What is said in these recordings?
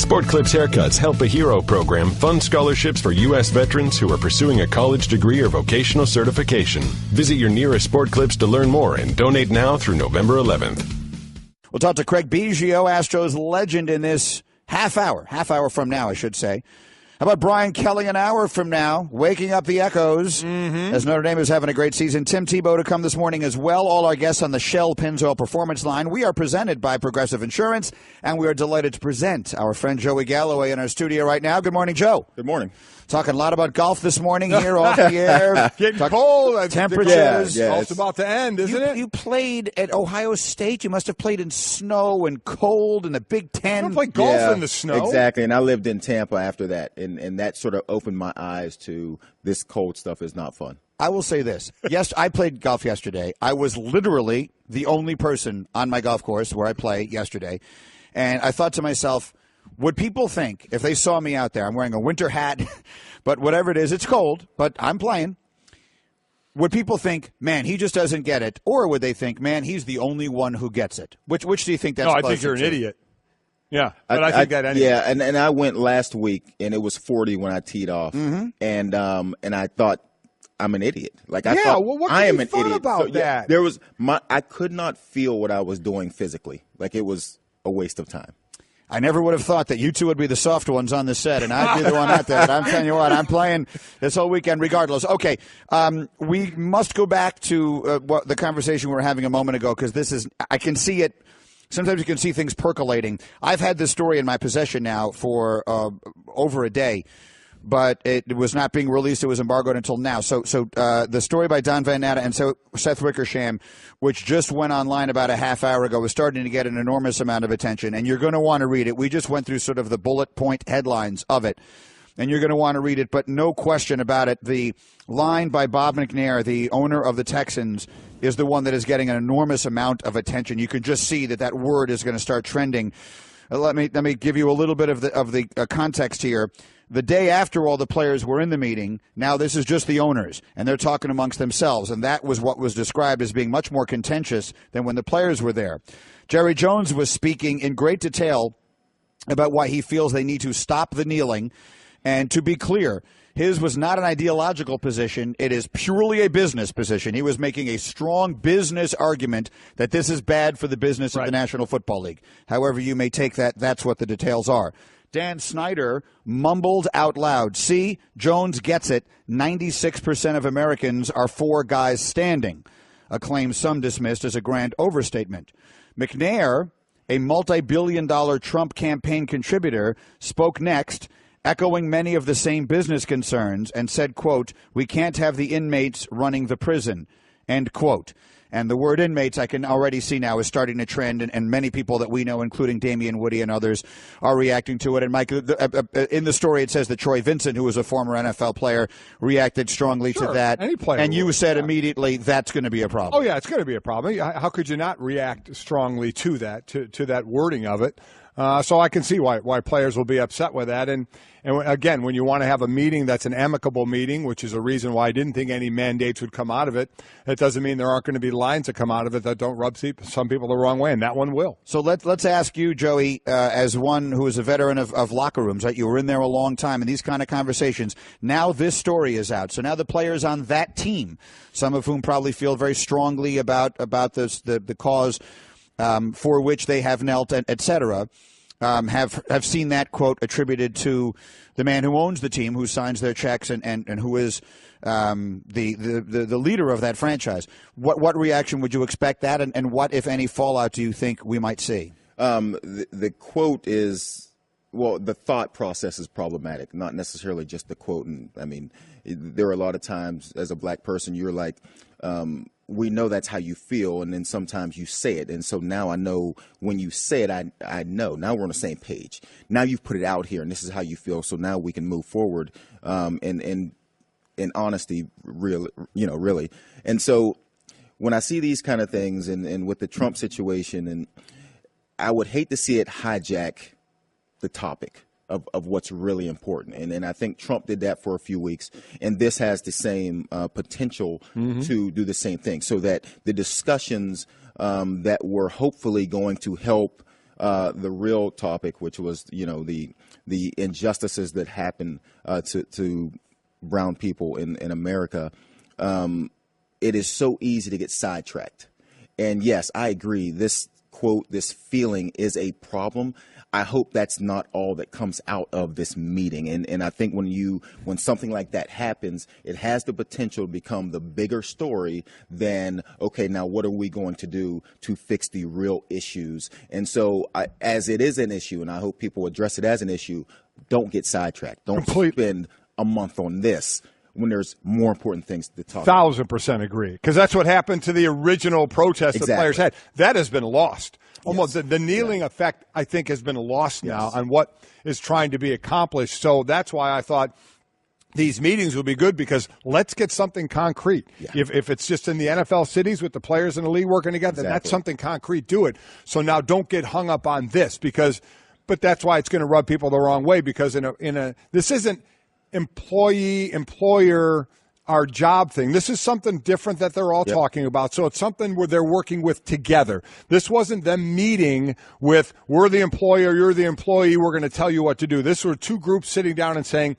Sport Clips Haircuts Help a Hero program funds scholarships for U.S. veterans who are pursuing a college degree or vocational certification. Visit your nearest Sport Clips to learn more and donate now through November 11th. We'll talk to Craig Biggio, Astros legend, in this half hour from now, I should say. How about Brian Kelly an hour from now, waking up the echoes as Notre Dame is having a great season. Tim Tebow to come this morning as well. All our guests on the Shell Pennzoil Performance Line. We are presented by Progressive Insurance, and we are delighted to present our friend Joey Galloway in our studio right now. Good morning, Joe. Good morning. Talking a lot about golf this morning here off the air. Getting cold. Temperatures. Yeah, Golf's about to end, isn't it? You played at Ohio State. You must have played in snow and cold and the Big Ten. You don't play golf in the snow. Exactly, and I lived in Tampa after that, and that sort of opened my eyes to this cold stuff is not fun. I will say this. Yes, I played golf yesterday. I was literally the only person on my golf course where I play yesterday, and I thought to myself, would people think, if they saw me out there, I'm wearing a winter hat, but whatever it is, it's cold, but I'm playing. Would people think, man, he just doesn't get it? Or would they think, man, he's the only one who gets it? Which do you think that's No, I think you're an idiot. Yeah, but I think that anyway. Yeah, and I went last week, and it was 40 when I teed off, and I thought, I'm an idiot. Like I thought, well, what I am you an thought idiot. about that? There was I could not feel what I was doing physically. Like it was a waste of time. I never would have thought that you two would be the soft ones on the set, and I'd be the one out there. But I'm telling you what, I'm playing this whole weekend regardless. Okay, we must go back to the conversation we were having a moment ago, because this is – I can see it. Sometimes you can see things percolating. I've had this story in my possession now for over a day, but it was not being released. It was embargoed until now. So the story by Don Van Natta and Seth Wickersham, which just went online about a half hour ago, is starting to get an enormous amount of attention, and you're going to want to read it. We just went through sort of the bullet point headlines of it, and you're going to want to read it, but no question about it. The line by Bob McNair, the owner of the Texans, is the one that is getting an enormous amount of attention. You can just see that word is going to start trending. Let me give you a little bit of the context here. The day after all the players were in the meeting, now this is just the owners, and they're talking amongst themselves, and that was what was described as being much more contentious than when the players were there. Jerry Jones was speaking in great detail about why he feels they need to stop the kneeling, and to be clear, his was not an ideological position. It is purely a business position. He was making a strong business argument that this is bad for the business of the National Football League. However you may take that, that's what the details are. Dan Snyder mumbled out loud, "See, Jones gets it. 96% of Americans are for guys standing," a claim some dismissed as a grand overstatement. McNair, a multi-billion-dollar Trump campaign contributor, spoke next, echoing many of the same business concerns, and said, quote, "We can't have the inmates running the prison," end quote. And the word inmates, I can already see now, is starting to trend, and many people that we know, including Damian Woody and others, are reacting to it. And Mike, in the story, it says that Troy Vincent, who was a former NFL player, reacted strongly to that. Any player and you would, said immediately that's going to be a problem. Oh, yeah, it's going to be a problem. How could you not react strongly to that, to that wording of it? So I can see why players will be upset with that. And again, when you want to have a meeting that's an amicable meeting, which is a reason why I didn't think any mandates would come out of it, it doesn't mean there aren't going to be lines that come out of it that don't rub some people the wrong way, and that one will. So let's ask you, Joey, as one who is a veteran of locker rooms, right? You were in there a long time in these kind of conversations. Now this story is out. So now the players on that team, some of whom probably feel very strongly about this, the cause for which they have knelt, et cetera, have seen that quote attributed to the man who owns the team, who signs their checks, and who is the leader of that franchise. What reaction would you expect that, and what, if any, fallout do you think we might see? The quote is, well, the thought process is problematic, not necessarily just the quote. And I mean, there are a lot of times as a black person, you're like, we know that's how you feel, and then sometimes you say it. And so now I know when you say it, I know. Now we're on the same page. Now you've put it out here, and this is how you feel. So now we can move forward in honesty, really. And so when I see these kind of things, and with the Trump situation, and I would hate to see it hijack the topic of what's really important. And I think Trump did that for a few weeks, and this has the same potential to do the same thing, so that the discussions that were hopefully going to help the real topic, which was, the injustices that happen to brown people in America, it is so easy to get sidetracked. And yes, I agree. This quote, this feeling is a problem. I hope that's not all that comes out of this meeting. And I think when something like that happens, it has the potential to become the bigger story than, okay, now what are we going to do to fix the real issues? And so as it is an issue, and I hope people address it as an issue, don't get sidetracked. Don't spend a month on this when there's more important things to talk about. 1,000% agree. Because that's what happened to the original protest the players had. That has been lost. Almost the kneeling effect, I think, has been lost now on what is trying to be accomplished. So that's why I thought these meetings would be good, because let's get something concrete. Yeah. If it's just in the NFL cities with the players in the league working together, then that's something concrete. Do it. So now don't get hung up on this, but that's why it's going to rub people the wrong way, because this isn't employer, our job thing. This is something different that they're all talking about. So it's something where they're working with together. This wasn't them meeting with, we're the employer, you're the employee, we're going to tell you what to do. This were two groups sitting down and saying,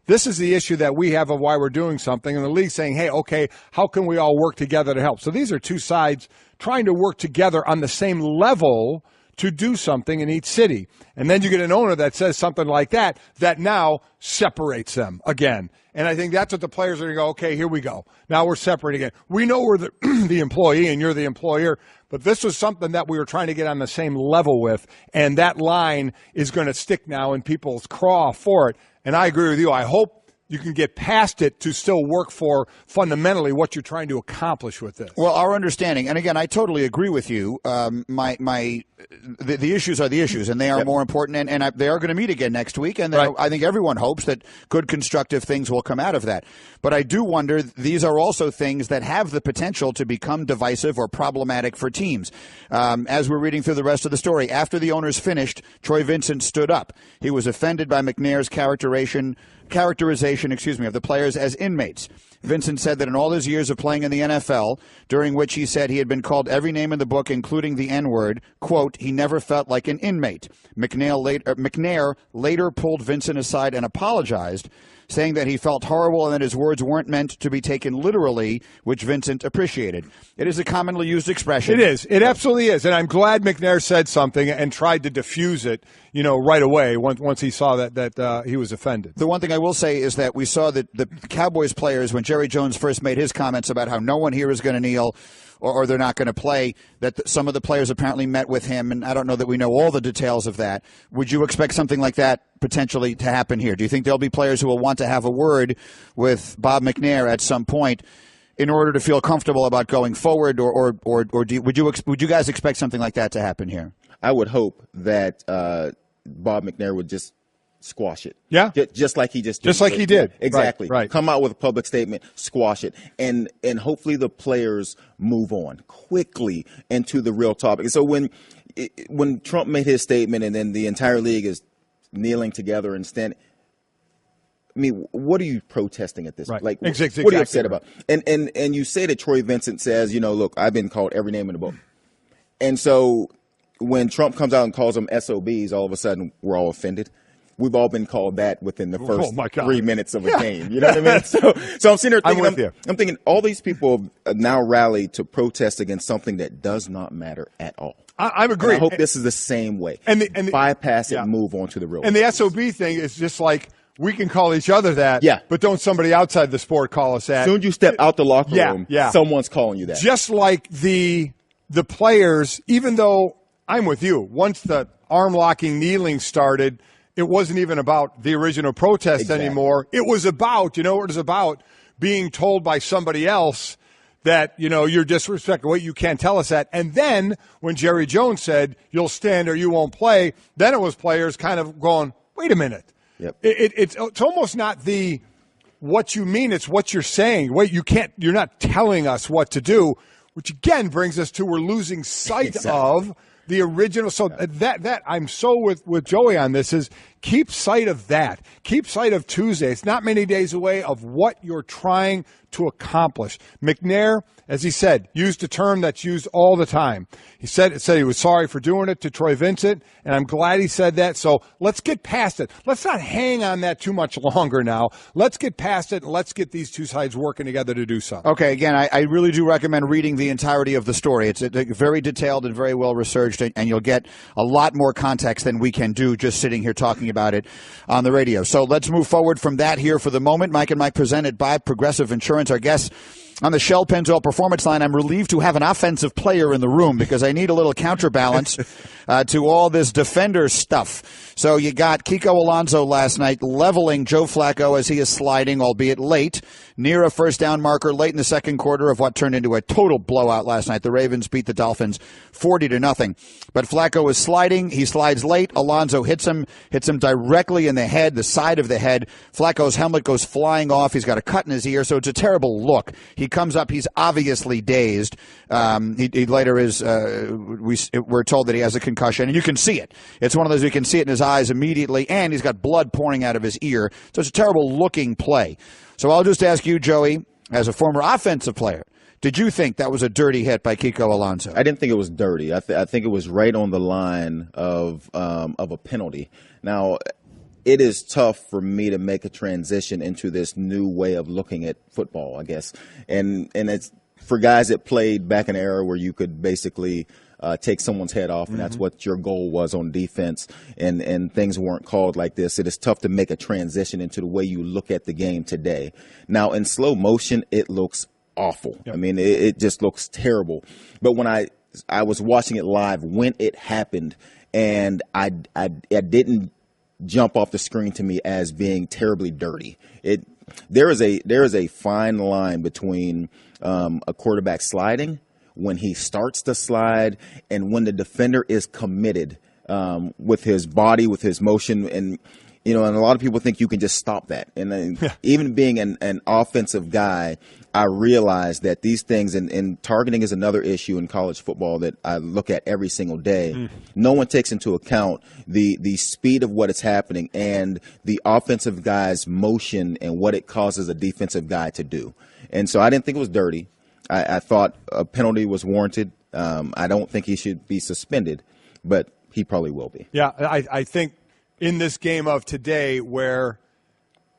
this is the issue that we have of why we're doing something. And the league saying, hey, okay, how can we all work together to help? So these are two sides trying to work together on the same level to do something in each city. And then you get an owner that says something like that now separates them again. And I think that's what the players are going to go, okay, here we go. Now we're separating again. We know we're the employee and you're the employer, but this was something that we were trying to get on the same level with, and that line is going to stick now in people's craw for it. And I agree with you. I hope you can get past it to still work for fundamentally what you're trying to accomplish with this. Well, our understanding, and again, I totally agree with you. The issues are the issues, and they are more important, and they are going to meet again next week, and I think everyone hopes that good, constructive things will come out of that. But I do wonder, these are also things that have the potential to become divisive or problematic for teams. As we're reading through the rest of the story, after the owners finished, Troy Vincent stood up. He was offended by McNair's characterization of the players as inmates. Vincent said that in all his years of playing in the NFL, during which he said he had been called every name in the book, including the N-word, quote, he never felt like an inmate. McNair later pulled Vincent aside and apologized, saying that he felt horrible and that his words weren't meant to be taken literally, which Vincent appreciated. It is a commonly used expression. It is. It absolutely is. And I'm glad McNair said something and tried to diffuse it, right away once he saw that he was offended. The one thing I will say is that we saw that the Cowboys players, when Jerry Jones first made his comments about how no one here is going to kneel or they're not going to play, that some of the players apparently met with him, and I don't know that we know all the details of that. Would you expect something like that potentially to happen here? Do you think there'll be players who will want to have a word with Bob McNair at some point in order to feel comfortable about going forward, or would you guys expect something like that to happen here? I would hope that Bob McNair would just squash it. Yeah. Just like he just like he did. Exactly. Right. Come out with a public statement, squash it. And hopefully the players move on quickly into the real topic. So when Trump made his statement and then the entire league is kneeling together and standing, I mean, what are you protesting at this? Right. Like, exactly. What are you upset about? And you say that Troy Vincent says, look, I've been called every name in the book. And so when Trump comes out and calls them SOBs, all of a sudden we're all offended. We've all been called that within the first 3 minutes of a game. You know what I mean? So I'm sitting there thinking, I'm thinking all these people have now rallied to protest against something that does not matter at all. I'm agreeing. I hope this is the same way. And bypass it and move on to the real. And the SOB thing is just like, we can call each other that, but don't somebody outside the sport call us that. As soon as you step out the locker room, someone's calling you that. Just like the players, even though I'm with you, once the arm locking, kneeling started, it wasn't even about the original protest anymore. It was about, being told by somebody else that, you're disrespectful. Wait, you can't tell us that. And then when Jerry Jones said, you'll stand or you won't play, then it was players kind of going, wait a minute. Yep. It's almost not what you mean, it's what you're saying. Wait, you're not telling us what to do, which again brings us to we're losing sight of the original. So that I'm so with Joey on this is keep sight of that. Keep sight of Tuesday. It's not many days away of what you're trying to accomplish. McNair, as he said, used a term that's used all the time. He said he was sorry for doing it to Troy Vincent, and I'm glad he said that. So let's get past it. Let's not hang on that too much longer now. Let's get past it, and let's get these two sides working together to do something. Okay, again, I really do recommend reading the entirety of the story. It's very detailed and very well researched, and you'll get a lot more context than we can do just sitting here talking about it on the radio. So let's move forward from that here for the moment. Mike and Mike presented by Progressive Insurance. Our guests on the Shell Pennzoil Performance Line. I'm relieved to have an offensive player in the room because I need a little counterbalance to all this defender stuff. So you got Kiko Alonso last night leveling Joe Flacco as he is sliding, albeit late, near a first down marker late in the second quarter of what turned into a total blowout last night. The Ravens beat the Dolphins 40-0. But Flacco is sliding. He slides late. Alonso hits him directly in the head, the side of the head. Flacco's helmet goes flying off. He's got a cut in his ear, so it's a terrible look. He comes up. He's obviously dazed. He later is, we're told that he has a concussion, and you can see it. It's one of those, you can see it in his eyes immediately, and he's got blood pouring out of his ear. So it's a terrible looking play. So I'll just ask you, Joey, as a former offensive player, did you think that was a dirty hit by Kiko Alonso? I didn't think it was dirty. I think it was right on the line of a penalty. Now, it is tough for me to make a transition into this new way of looking at football, I guess. And it's for guys that played back in an era where you could basically take someone's head off, and that's what your goal was on defense, and things weren't called like this. It is tough to make a transition into the way you look at the game today. Now, in slow motion, it looks awful. Yep. I mean, it just looks terrible. But when I was watching it live when it happened, and I didn't jump off the screen to me as being terribly dirty. There is a fine line between a quarterback sliding when he starts to slide and when the defender is committed with his body, with his motion, and and a lot of people think you can just stop that. And even being an offensive guy, I realize that these things, and targeting is another issue in college football that I look at every single day. No one takes into account the speed of what is happening and the offensive guy's motion and what it causes a defensive guy to do. And so I didn't think it was dirty. I thought a penalty was warranted. I don't think he should be suspended, but he probably will be. Yeah, I think in this game of today where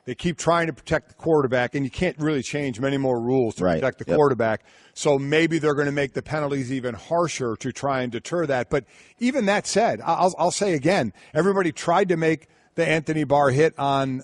they keep trying to protect the quarterback, and you can't really change many more rules to protect the quarterback, so maybe they're going to make the penalties even harsher to try and deter that. But even that said, I'll say again, everybody tried to make the Anthony Barr hit on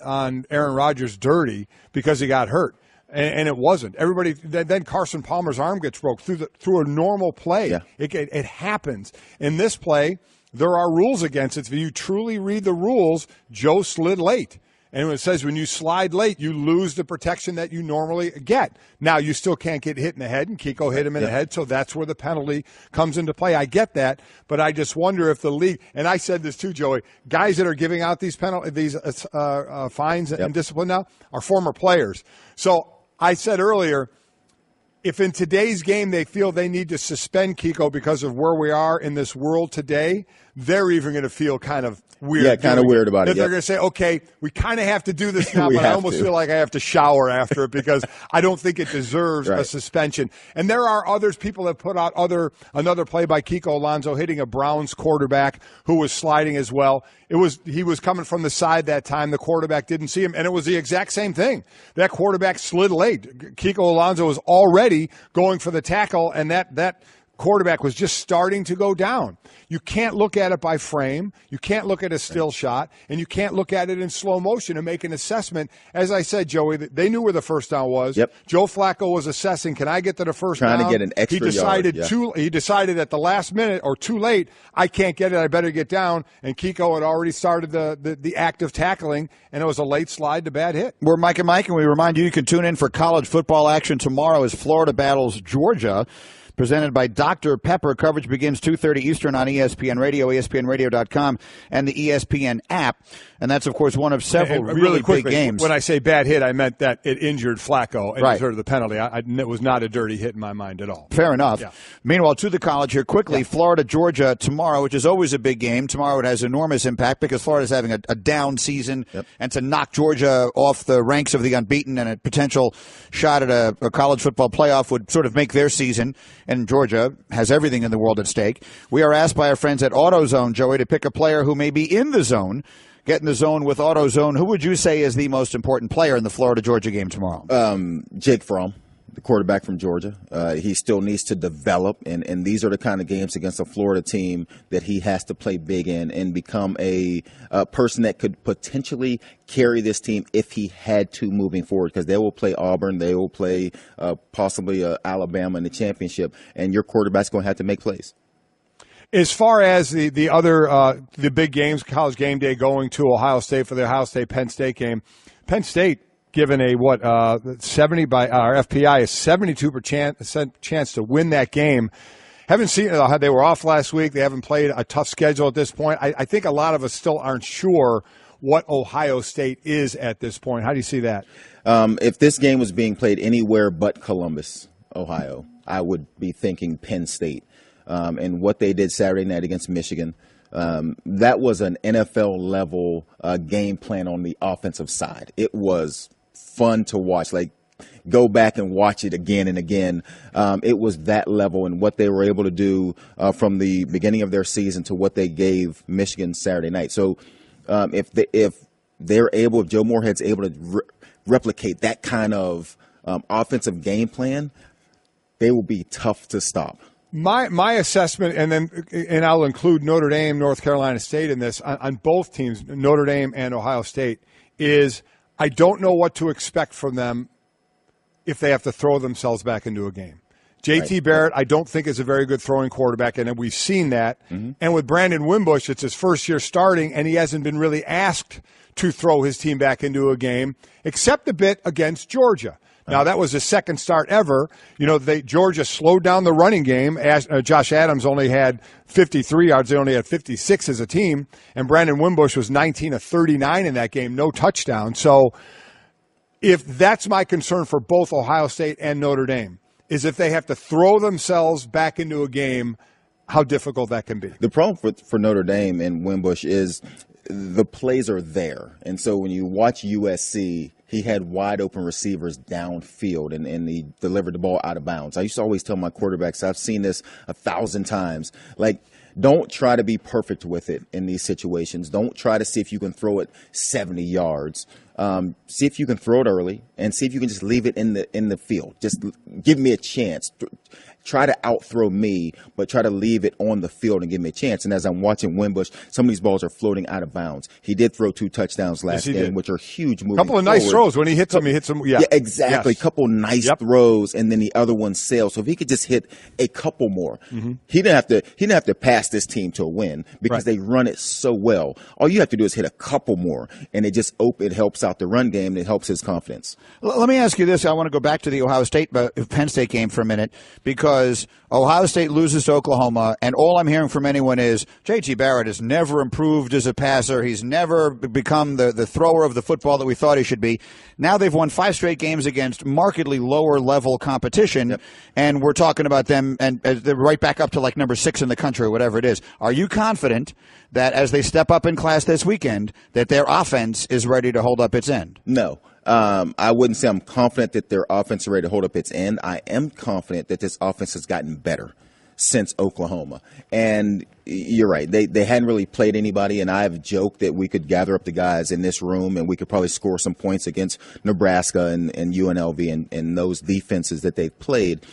Aaron Rodgers dirty because he got hurt. And it wasn't. Everybody. Then Carson Palmer's arm gets broke through a normal play. Yeah. It happens. In this play, there are rules against it. If you truly read the rules, Joe slid late. And it says when you slide late, you lose the protection that you normally get. Now, you still can't get hit in the head, and Kiko hit him in the head, so that's where the penalty comes into play. I get that, but I just wonder if the league, and I said this too, Joey, guys that are giving out these fines and discipline now are former players. So I said earlier, if in today's game they feel they need to suspend Kiko because of where we are in this world today, they're even going to feel kind of weird. Yeah, kind of weird about it. They're going to say, okay, we kind of have to do this now, but I almost feel like I have to shower after it because I don't think it deserves a suspension. And there are others, people that put out another play by Kiko Alonso hitting a Browns quarterback who was sliding as well. He was coming from the side that time. The quarterback didn't see him, and it was the exact same thing. That quarterback slid late. Kiko Alonso was already going for the tackle, and that quarterback was just starting to go down. You can't look at it by frame. You can't look at a still shot, and you can't look at it in slow motion and make an assessment. As I said, Joey, they knew where the first down was. Yep. Joe Flacco was assessing, can I get to the first down? Trying to get an extra yard. He decided at the last minute or too late, I can't get it, I better get down. And Kiko had already started the act of tackling, and it was a late slide to bad hit. We're Mike and Mike, and we remind you can tune in for college football action tomorrow as Florida battles Georgia. presented by Dr. Pepper. Coverage begins 2:30 Eastern on ESPN Radio, ESPNRadio.com, and the ESPN app. And that's, of course, one of several really quickly, big games. When I say bad hit, I meant that it injured Flacco and right. deserved the penalty. It was not a dirty hit in my mind at all. Fair enough. Yeah. Meanwhile, to the college here quickly, Florida, Georgia tomorrow, which is always a big game. Tomorrow it has enormous impact because Florida's having a down season, and to knock Georgia off the ranks of the unbeaten and a potential shot at a college football playoff would sort of make their season, and Georgia has everything in the world at stake. We are asked by our friends at AutoZone, Joey, to pick a player who may be in the zone. Get in the zone with AutoZone. Who would you say is the most important player in the Florida-Georgia game tomorrow? Jake Fromm, the quarterback from Georgia. He still needs to develop, and these are the kind of games against a Florida team that he has to play big in and become a person that could potentially carry this team if he had to moving forward, because they will play Auburn, they will play possibly Alabama in the championship, and your quarterback's going to have to make plays. As far as the other the big games, College Game Day going to Ohio State for the Ohio State-Penn State game, Penn State given a 70 by our FPI, a 72% chance to win that game. Haven't seen how they were off last week. They haven't played a tough schedule at this point. I think a lot of us still aren't sure what Ohio State is at this point. How do you see that? If this game was being played anywhere but Columbus, Ohio, I would be thinking Penn State. And what they did Saturday night against Michigan, that was an NFL-level game plan on the offensive side. It was fun to watch. Like, go back and watch it again and again. It was that level, and what they were able to do from the beginning of their season to what they gave Michigan Saturday night. So if Joe Moorhead's able to replicate that kind of offensive game plan, they will be tough to stop. My assessment, and I'll include Notre Dame, North Carolina State in this, on both teams, Notre Dame and Ohio State, is I don't know what to expect from them if they have to throw themselves back into a game. J.T. Barrett, I don't think is a very good throwing quarterback, and we've seen that. Mm-hmm. And with Brandon Wimbush, it's his first year starting, and he hasn't been really asked to throw his team back into a game, except a bit against Georgia. Now, that was his second start ever. Georgia slowed down the running game. Josh Adams only had 53 yards. They only had 56 as a team. And Brandon Wimbush was 19 of 39 in that game, no touchdown. So if that's my concern for both Ohio State and Notre Dame, is if they have to throw themselves back into a game, how difficult that can be. The problem for Notre Dame and Wimbush is the plays are there. And so when you watch USC, he had wide open receivers downfield, and he delivered the ball out of bounds. I used to always tell my quarterbacks, I've seen this 1,000 times, like, don't try to be perfect with it in these situations. Don't try to see if you can throw it 70 yards. See if you can throw it early, and see if you can just leave it in the field. Just give me a chance. Try to out-throw me, but try to leave it on the field and give me a chance. And as I'm watching Wimbush, some of these balls are floating out of bounds. He did throw 2 touchdowns last game, which are huge moving couple of nice throws. When he hits them, Yeah, exactly. Yes. Couple nice throws, and then the other one sailed. So if he could just hit a couple more, he didn't have to pass this team to a win because they run it so well. All you have to do is hit a couple more, and it helps out the run game, and it helps his confidence. Let me ask you this. I want to go back to the Ohio State Penn State game for a minute, because Ohio State loses to Oklahoma, and all I'm hearing from anyone is J.T. Barrett has never improved as a passer. He's never become the thrower of the football that we thought he should be. Now they've won 5 straight games against markedly lower-level competition, and we're talking about them, and they're right back up to like number 6 in the country or whatever it is. Are you confident that as they step up in class this weekend, that their offense is ready to hold up its end? No. I wouldn't say I'm confident that their offense is ready to hold up its end. I am confident that this offense has gotten better since Oklahoma. And you're right. They hadn't really played anybody, and I've joked that we could gather up the guys in this room and we could probably score some points against Nebraska and UNLV and those defenses that they've played.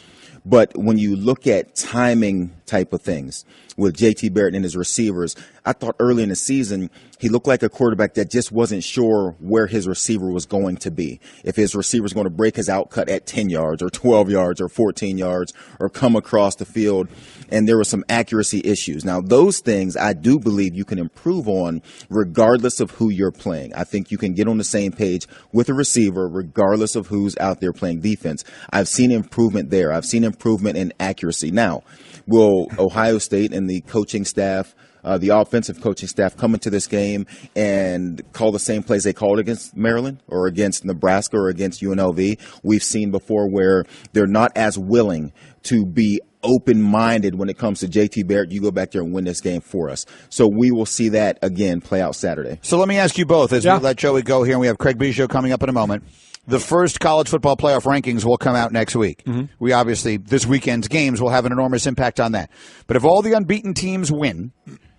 But when you look at timing type of things with J.T. Barrett and his receivers, I thought early in the season He looked like a quarterback that just wasn't sure where his receiver was going to be. If his receiver was going to break his out cut at 10 yards or 12 yards or 14 yards or come across the field. And there were some accuracy issues. Now, those things I do believe you can improve on regardless of who you're playing. I think you can get on the same page with a receiver regardless of who's out there playing defense. I've seen improvement there. I've seen improvement in accuracy. Now, will Ohio State and the coaching staff, the offensive coaching staff, come into this game and call the same plays they called against Maryland or against Nebraska or against UNLV? We've seen before where they're not as willing to be open-minded when it comes to JT Barrett. You go back there and win this game for us. So we will see that again play out Saturday. So let me ask you both as we let Joey go here, and we have Craig Biggio coming up in a moment. The first college football playoff rankings will come out next week. Mm-hmm. We obviously, this weekend's games will have an enormous impact on that. But if all the unbeaten teams win,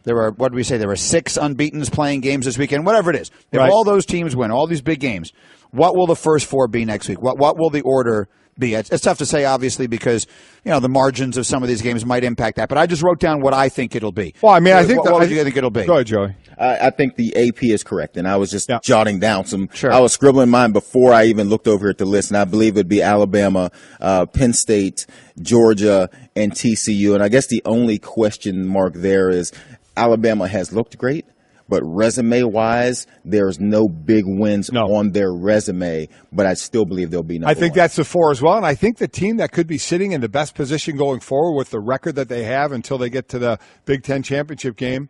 there are, what did we say, there are 6 unbeatens playing games this weekend, whatever it is. If all those teams win, all these big games, what will the first 4 be next week? What will the order be? It's tough to say, obviously, because the margins of some of these games might impact that. But I just wrote down what I think it'll be. Well, I mean, I think what do you think it'll be? Go ahead, Joey. I think the AP is correct, and I was just jotting down some. Sure. I was scribbling mine before I even looked over at the list, and I believe it'd be Alabama, Penn State, Georgia, and TCU. And I guess the only question mark there is Alabama has looked great, but resume-wise, there's no big wins on their resume, but I still believe they'll be number 1. I think that's the 4 as well, and I think the team that could be sitting in the best position going forward with the record that they have until they get to the Big Ten championship game,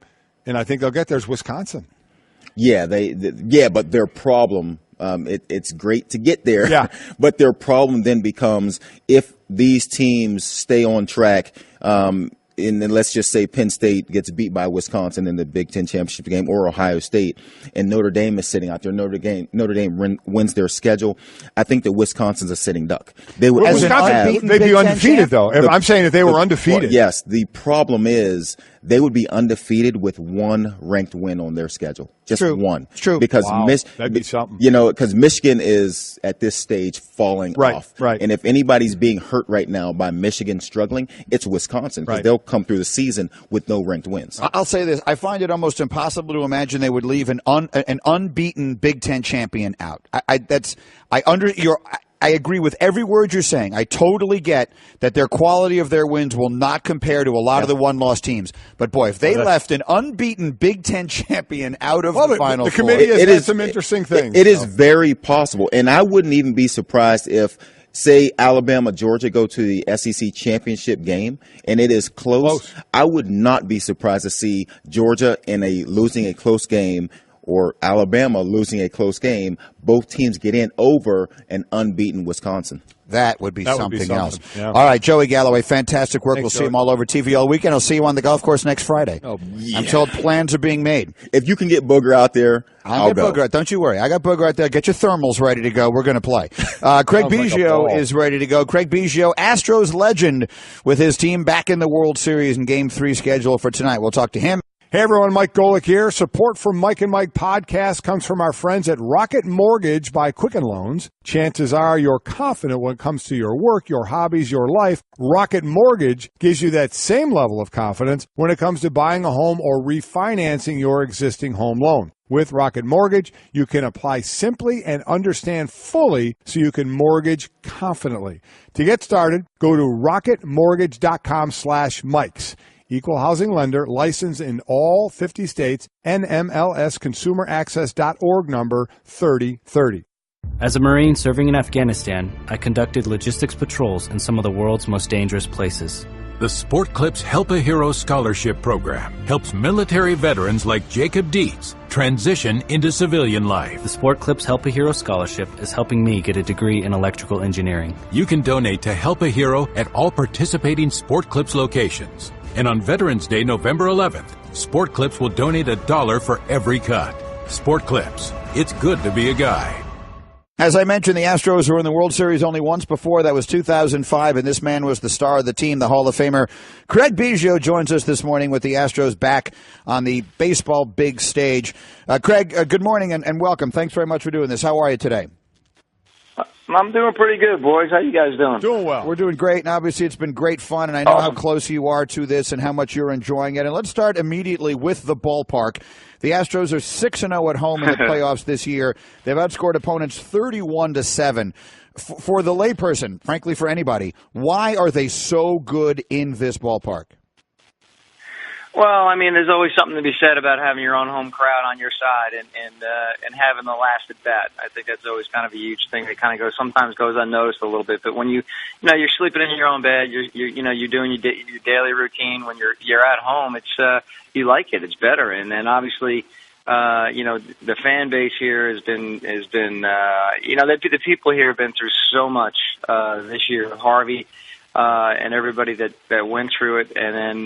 and I think they'll get there, is Wisconsin. Yeah, but their problem, it's great to get there, but their problem then becomes if these teams stay on track, and then let's just say Penn State gets beat by Wisconsin in the Big Ten championship game, or Ohio State, and Notre Dame is sitting out there. Notre Dame wins their schedule. I think that Wisconsin's a sitting duck. They would they'd be undefeated though. I'm saying if they were undefeated. Well, yes, the problem is they would be undefeated with 1 ranked win on their schedule. Just one. It's true. Because that'd be something. Because Michigan is at this stage falling off. Right. And if anybody's being hurt right now by Michigan struggling, it's Wisconsin, because they'll come through the season with no ranked wins. I'll say this: I find it almost impossible to imagine they would leave an unbeaten Big Ten champion out. I agree with every word you're saying. I totally get that their quality of their wins will not compare to a lot of the one-loss teams. But, boy, if they left an unbeaten Big Ten champion out of the Final Four. The committee has had some interesting things. It is very possible. And I wouldn't even be surprised if, say, Alabama, Georgia go to the SEC championship game and it is close. I would not be surprised to see Georgia losing a close game, or Alabama losing a close game, both teams get in over an unbeaten Wisconsin. That would be something else. Yeah. All right, Joey Galloway, fantastic work. We'll see Joey. him all over TV all weekend. I'll see you on the golf course next Friday. Oh, yeah. I'm told plans are being made. If you can get Booger out there, I'll go. Booger, don't you worry. I got Booger out there. Get your thermals ready to go. We're going to play. Craig Biggio is ready to go. Craig Biggio, Astros legend, with his team back in the World Series in Game 3 scheduled for tonight. We'll talk to him. Hey everyone, Mike Golic here. Support for Mike and Mike podcast comes from our friends at Rocket Mortgage by Quicken Loans. Chances are you're confident when it comes to your work, your hobbies, your life. Rocket Mortgage gives you that same level of confidence when it comes to buying a home or refinancing your existing home loan. With Rocket Mortgage, you can apply simply and understand fully so you can mortgage confidently. To get started, go to rocketmortgage.com/Mikes. Equal housing lender, licensed in all 50 states, NMLSconsumeraccess.org number 3030. As a Marine serving in Afghanistan, I conducted logistics patrols in some of the world's most dangerous places. The Sport Clips Help a Hero Scholarship Program helps military veterans like Jacob Dietz transition into civilian life. The Sport Clips Help a Hero Scholarship is helping me get a degree in electrical engineering. You can donate to Help a Hero at all participating Sport Clips locations. And on Veterans Day, November 11th, Sport Clips will donate $1 for every cut. Sport Clips, it's good to be a guy. As I mentioned, the Astros were in the World Series only once before. That was 2005, and this man was the star of the team, the Hall of Famer. Craig Biggio joins us this morning with the Astros back on the baseball big stage. Craig, good morning and welcome. Thanks very much for doing this. How are you today? I'm doing pretty good, boys. How you guys doing? Doing well. We're doing great, and obviously it's been great fun, and I know how close you are to this and how much you're enjoying it. And let's start immediately with the ballpark. The Astros are 6-0 at home in the playoffs this year. They've outscored opponents 31-7. For the layperson, frankly, for anybody, why are they so good in this ballpark? Well, I mean, there's always something to be said about having your own home crowd on your side and having the last at bat. I think that's always kind of a huge thing that kind of sometimes goes unnoticed a little bit. But when you're sleeping in your own bed, you're doing your daily routine. When you're at home, it's you like it. It's better. And then obviously, the fan base here has been the people here have been through so much this year. Harvey. And everybody that went through it, and then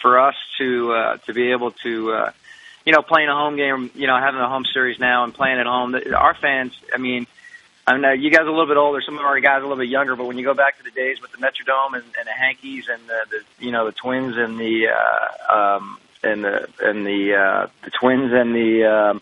for us to be able to playing a home game, having a home series now and playing at home, our fans. I mean, I know you guys are a little bit older, some of our guys are a little bit younger, but when you go back to the days with the Metrodome and the Hankies and the Twins and the Twins and the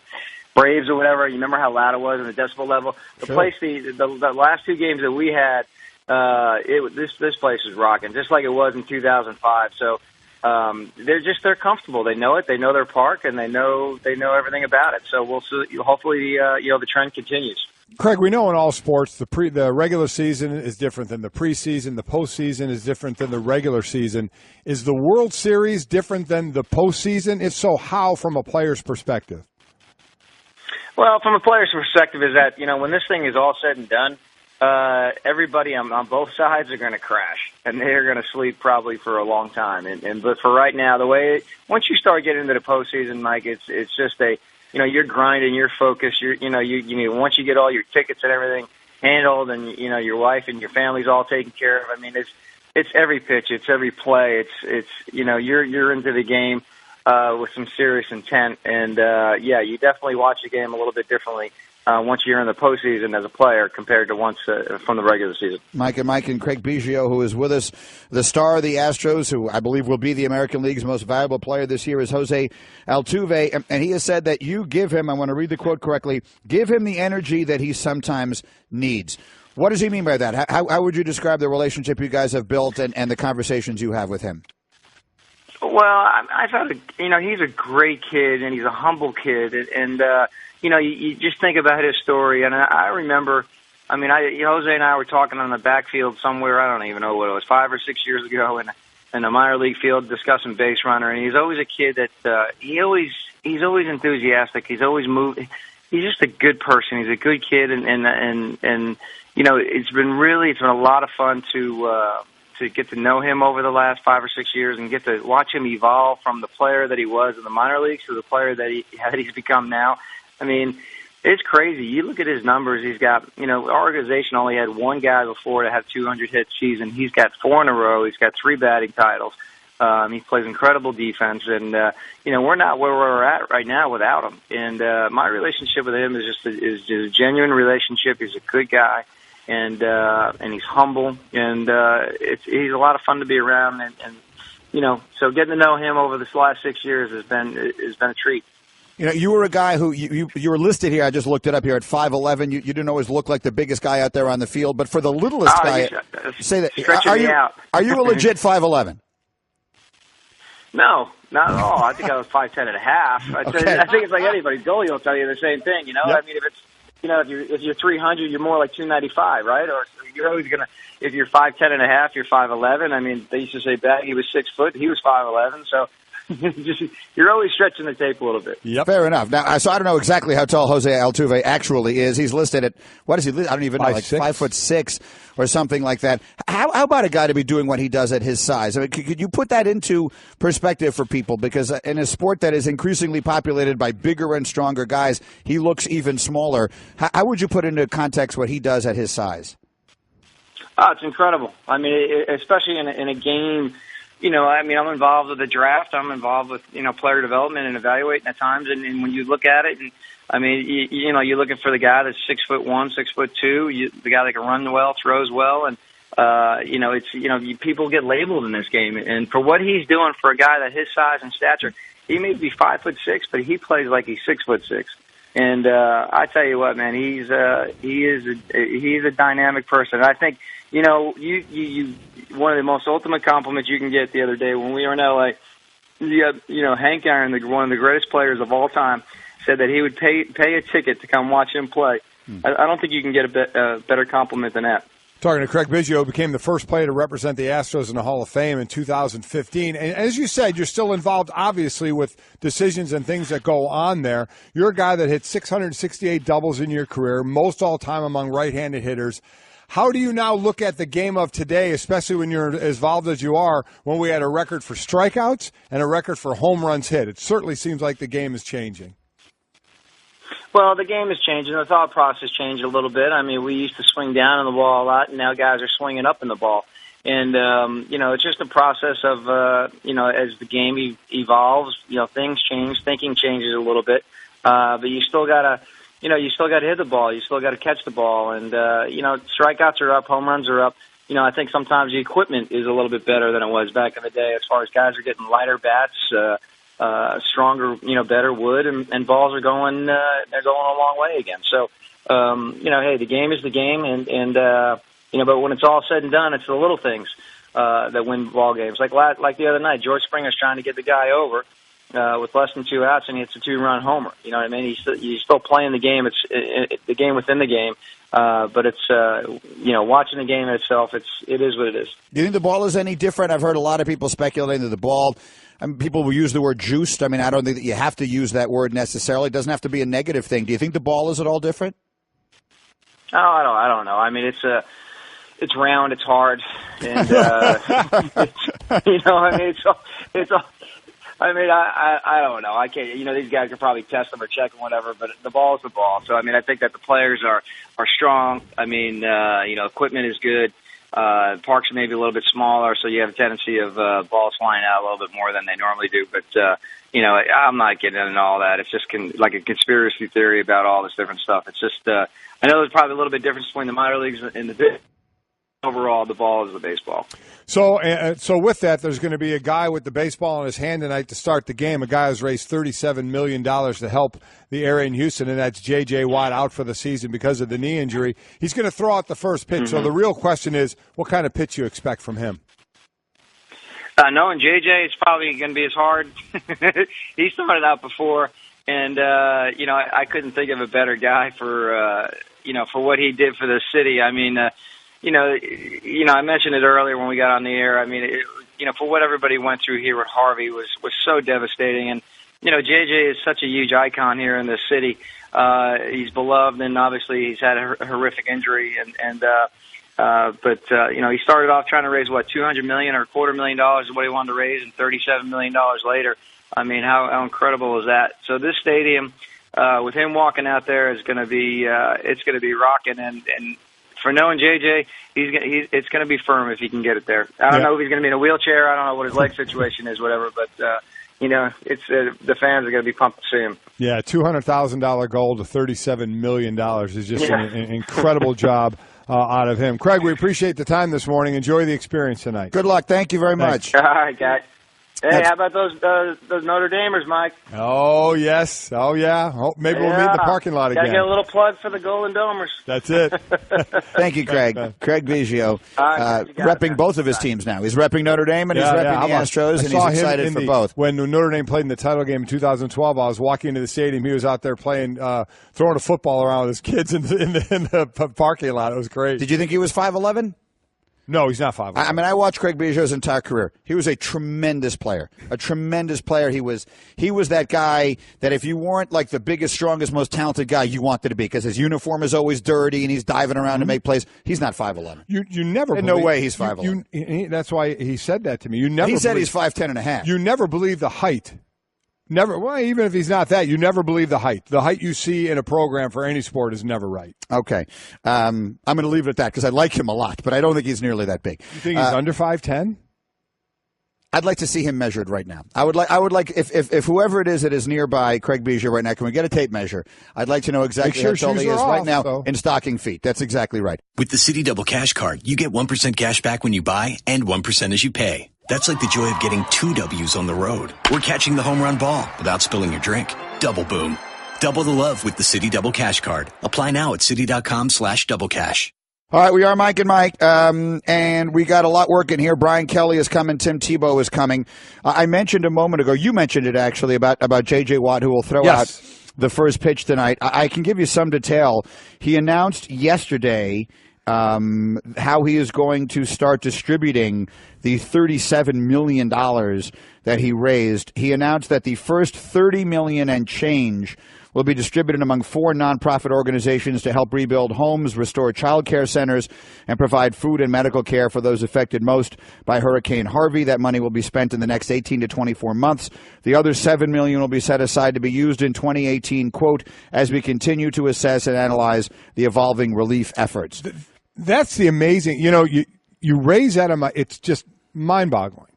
Braves or whatever, you remember how loud it was and the decibel level. The Sure. place, the last two games that we had. This place is rocking, just like it was in 2005. So they're comfortable. They know it. They know their park, and they know everything about it. So we'll see. Hopefully, the trend continues. Craig, we know in all sports the regular season is different than the preseason. The postseason is different than the regular season. Is the World Series different than the postseason? If so, how from a player's perspective? Well, from a player's perspective, is that when this thing is all said and done. Everybody on both sides are going to crash, and they're going to sleep probably for a long time. But for right now, once you start getting into the postseason, Mike, it's just you're grinding, you're focused, once you get all your tickets and everything handled, and your wife and your family's all taken care of. I mean, it's every pitch, it's every play, it's you're into the game with some serious intent, and you definitely watch the game a little bit differently. Once you're in the postseason as a player compared to once from the regular season. Mike and Craig Biggio, who is with us, the star of the Astros, who I believe will be the American League's most valuable player this year, is Jose Altuve. And he has said that you give him, I want to read the quote correctly, give him the energy that he sometimes needs. What does he mean by that? How would you describe the relationship you guys have built and the conversations you have with him? Well, I've had he's a great kid, and he's a humble kid, and you just think about his story, and I remember, Jose and I were talking on the backfield somewhere, I don't even know what it was, 5 or 6 years ago, in a minor league field discussing base runner, and he's always a kid that he's always enthusiastic, he's always moving, he's just a good person, he's a good kid, and it's been a lot of fun to get to know him over the last 5 or 6 years and get to watch him evolve from the player that he was in the minor leagues to the player that he's become now. I mean, it's crazy. You look at his numbers. He's got, our organization only had one guy before to have 200 hit season. He's got 4 in a row. He's got 3 batting titles. He plays incredible defense, and we're not where we're at right now without him. And my relationship with him is just a genuine relationship. He's a good guy. And he's humble, and he's a lot of fun to be around, and so getting to know him over this last 6 years has been a treat. You were a guy who you were listed here. I just looked it up here at 5'11". You didn't always look like the biggest guy out there on the field, but for the littlest guy, say that. Are you a legit 5'11"? No, not at all. I think I was 5'10" and a half. Okay. I think it's like anybody's goalie will tell you the same thing. Yep. I mean, if it's if you're 300, you're more like 295, right? Or you're always gonna. If you're 5'10" and a half, you're 5'11". I mean, they used to say Baggy was 6 foot. He was 5'11". So you're always stretching the tape a little bit. Yep. Fair enough. Now, so I don't know exactly how tall Jose Altuve actually is. He's listed at what is he? I don't even know, like 5'6" or something like that. How about a guy to be doing what he does at his size? I mean, could you put that into perspective for people? Because in a sport that is increasingly populated by bigger and stronger guys, he looks even smaller. How would you put into context what he does at his size? Oh, it's incredible. I mean, especially in a game. I'm involved with the draft. I'm involved with, player development and evaluating at times. And when you look at it, and you're looking for the guy that's 6'1", 6'2", the guy that can run well, throws well. And, people get labeled in this game. And for what he's doing for a guy that his size and stature, he may be 5'6", but he plays like he's 6'6". And, I tell you what, man, he's a dynamic person. I think, you one of the most ultimate compliments you can get the other day when we were in LA, Hank Aaron, one of the greatest players of all time, said that he would pay a ticket to come watch him play. I don't think you can get a better compliment than that. Talking to Craig Biggio, became the first player to represent the Astros in the Hall of Fame in 2015. And as you said, you're still involved, obviously, with decisions and things that go on there. You're a guy that hit 668 doubles in your career, most all-time among right-handed hitters. How do you now look at the game of today, especially when you're as involved as you are, when we had a record for strikeouts and a record for home runs hit? It certainly seems like the game is changing. Well, the game is changing. The thought process changed a little bit. I mean, we used to swing down on the ball a lot, and now guys are swinging up in the ball. And, it's just a process of, as the game evolves, things change, thinking changes a little bit. But you still gotta hit the ball. You still gotta catch the ball. And, strikeouts are up, home runs are up. I think sometimes the equipment is a little bit better than it was back in the day as far as guys are getting lighter bats, stronger, better wood, and balls are going, they're going a long way again. So, hey, the game is the game, and but when it's all said and done, it's the little things that win ball games. Like the other night, George Springer's trying to get the guy over with less than 2 outs, and he hits a 2-run homer. You know what I mean? He's still playing the game. It's the game within the game, but it's watching the game itself. It is what it is. Do you think the ball is any different? I've heard a lot of people speculating that the ball. People will use the word juiced. I mean, I don't think that you have to use that word necessarily. It doesn't have to be a negative thing. Do you think the ball is at all different? Oh, I don't know. I mean, it's round, it's hard, and I don't know. I can't. These guys can probably test them or check them, whatever. But the ball is the ball. So I think that the players are strong. Equipment is good. Parks are maybe a little bit smaller, so you have a tendency of balls flying out a little bit more than they normally do. But I'm not getting into all that. It's just like a conspiracy theory about all this different stuff. It's just I know there's probably a little bit difference between the minor leagues and the big. Overall, the ball is the baseball. So with that, there's going to be a guy with the baseball in his hand tonight to start the game. A guy who's raised $37 million to help the area in Houston, and that's J.J. Watt, out for the season because of the knee injury. He's going to throw out the first pitch. Mm-hmm. So the real question is, what kind of pitch you expect from him? Knowing J.J., it's probably going to be as hard. He started out before, and I couldn't think of a better guy for what he did for the city. I mean. I mentioned it earlier when we got on the air. I mean, for what everybody went through here with Harvey was so devastating. And, JJ is such a huge icon here in the city. He's beloved, and obviously he's had a horrific injury. But he started off trying to raise, $200 million or $250,000 is what he wanted to raise, and $37 million later. I mean, how incredible is that? So this stadium, with him walking out there, is going to be, it's going to be rocking. And for knowing JJ, it's going to be firm if he can get it there. I don't know if he's going to be in a wheelchair. I don't know what his leg situation is, whatever. But it's the fans are going to be pumped to see him. Yeah, $200,000 goal to $37 million is just an incredible job out of him. Craig, we appreciate the time this morning. Enjoy the experience tonight. Good luck. Thank you very much. All right, guys. Hey, how about those Notre Damers, Mike? Oh, yes. Oh, yeah. Oh, maybe we'll meet in the parking lot again. Got to get a little plug for the Golden Domers. That's it. Thank you, Craig. Craig Biggio, repping both of his teams now. He's repping Notre Dame and he's repping the Astros, and he's excited for both. When Notre Dame played in the title game in 2012, I was walking into the stadium. He was out there playing, throwing a football around with his kids in the parking lot. It was great. Did you think he was 5'11"? No, he's not 5'11". I mean, I watched Craig Biggio's entire career. He was a tremendous player. A tremendous player. He was that guy that if you weren't like the biggest, strongest, most talented guy, you wanted to be, because his uniform is always dirty and he's diving around to make plays. He's not 5'11". You never. In no way he's 5'11". That's why he said that to me. He said he's 5'10" and a half. You never believe the height. Never. Well, even if he's not that, you never believe the height. The height you see in a program for any sport is never right. Okay. I'm going to leave it at that because I like him a lot, but I don't think he's nearly that big. You think he's under 5'10"? I'd like to see him measured right now. I would like if whoever it is that is nearby Craig Biggio right now, can we get a tape measure? I'd like to know exactly how tall he is right now in stocking feet. That's exactly right. With the Citi Double Cash Card, you get 1% cash back when you buy and 1% as you pay. That's like the joy of getting 2 W's on the road. Or catching the home run ball without spilling your drink. Double boom. Double the love with the Citi Double Cash Card. Apply now at Citi.com/doublecash. All right, we are Mike and Mike, and we got a lot working here. Brian Kelly is coming. Tim Tebow is coming. I mentioned a moment ago, you mentioned it actually, about J.J. Watt, who will throw out the first pitch tonight. I can give you some detail. He announced yesterday how he is going to start distributing the $37 million that he raised. He announced that the first $30 million and change will be distributed among 4 nonprofit organizations to help rebuild homes, restore child care centers, and provide food and medical care for those affected most by Hurricane Harvey. That money will be spent in the next 18 to 24 months. The other $7 million will be set aside to be used in 2018, quote, as we continue to assess and analyze the evolving relief efforts. That's the amazing, you raise that amount, it's just mind-boggling.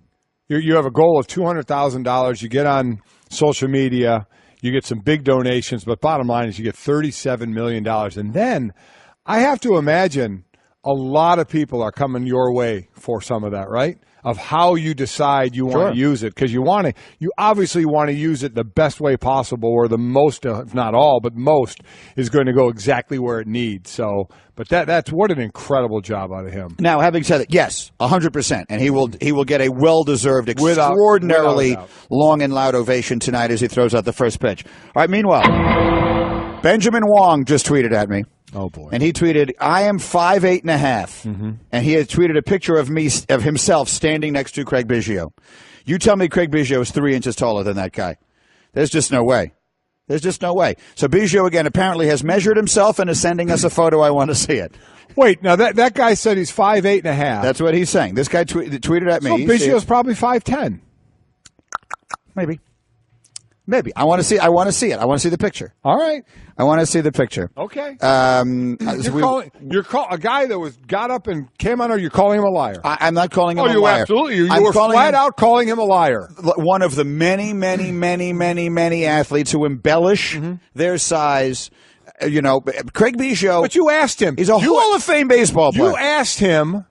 You have a goal of $200,000. You get on social media. You get some big donations, but bottom line is you get $37 million. And then I have to imagine a lot of people are coming your way for some of that, right? Of how you decide you want to use it. Because you obviously want to use it the best way possible, or the most, if not all, but most is going to go exactly where it needs. So, but that's what an incredible job out of him. Now, having said that, yes, 100%, and he will get a well-deserved, extraordinarily long and loud ovation tonight as he throws out the first pitch. All right, meanwhile, Benjamin Wong just tweeted at me. Oh, boy. And he tweeted, I am 5'8.5". Mm-hmm. And he had tweeted a picture of himself standing next to Craig Biggio. You tell me Craig Biggio is 3 inches taller than that guy. There's just no way. There's just no way. So Biggio, again, apparently has measured himself and is sending us a photo. I want to see it. Wait, now that guy said he's 5'8.5". That's what he's saying. This guy tweeted at me. So Biggio's probably 5'10". Maybe. I want to see it. I want to see the picture. All right. I want to see the picture. Okay. You're a guy that got up and came on, or you're calling him a liar? I'm not calling him a liar. Oh, you absolutely. You were flat out calling him a liar. One of the many, many, many, many, many athletes who embellish their size. Craig Biggio. But you asked him. He's a Hall of Fame baseball player. You asked him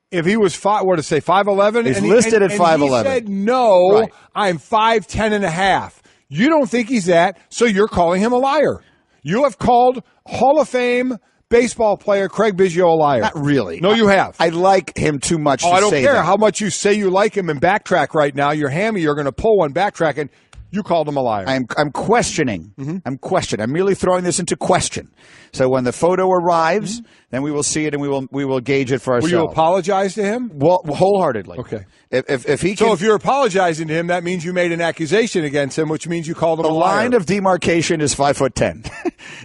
if he was 5'11". He's listed at 5'11". He said, no, right. I'm 5'10.5". You don't think he's that, so you're calling him a liar. You have called Hall of Fame baseball player Craig Biggio a liar. Not really. No, you have. I like him too much to say that. I don't care how much you say you like him and backtrack right now. You're hammy. You're going to pull one backtrack, and you called him a liar. I'm questioning. Mm-hmm. I'm questioning. I'm merely throwing this into question. So when the photo arrives, then we will see it and we will gauge it for ourselves. Will you apologize to him? Well, wholeheartedly. Okay. If he can, so if you're apologizing to him, that means you made an accusation against him, which means you called him a liar. The line of demarcation is 5'10".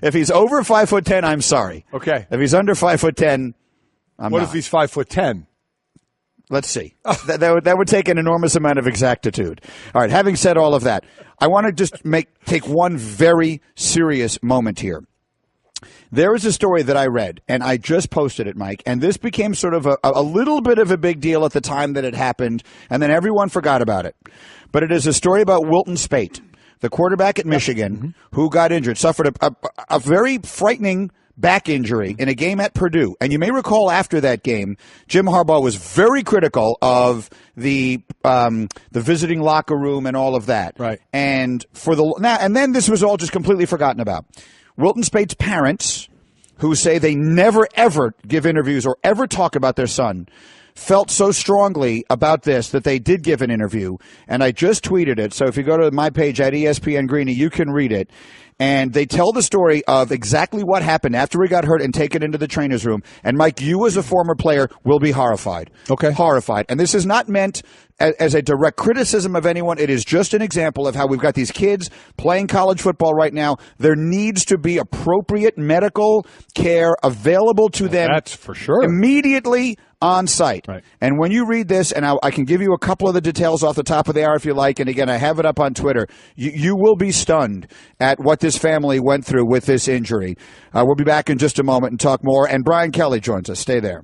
If he's over 5'10", I'm sorry. Okay. If he's under 5'10", I'm What not. if he's 5'10"? Let's see. That would take an enormous amount of exactitude. All right. Having said all of that, I want to just take one very serious moment here. There is a story that I read, and I just posted it, Mike, and this became sort of a little bit of a big deal at the time that it happened, and then everyone forgot about it. But it is a story about Wilton Speight, the quarterback at Michigan, who got injured, suffered a very frightening back injury in a game at Purdue. And you may recall after that game, Jim Harbaugh was very critical of the visiting locker room and all of that. Right. And and then this was all just completely forgotten about. Wilton Speight's parents, who say they never, ever give interviews or ever talk about their son, felt so strongly about this that they did give an interview. And I just tweeted it. So if you go to my page at ESPN Greeny, you can read it. And they tell the story of exactly what happened after he got hurt and taken into the trainer's room. And, Mike, you as a former player will be horrified. Okay. Horrified. And this is not meant as a direct criticism of anyone. It is just an example of how we've got these kids playing college football right now. There needs to be appropriate medical care available to them. That's for sure. Immediately on site. Right. And when you read this, and I can give you a couple of the details off the top of the hour if you like, and again, I have it up on Twitter, you will be stunned at what this family went through with this injury. We'll be back in just a moment and talk more, and Brian Kelly joins us. Stay there.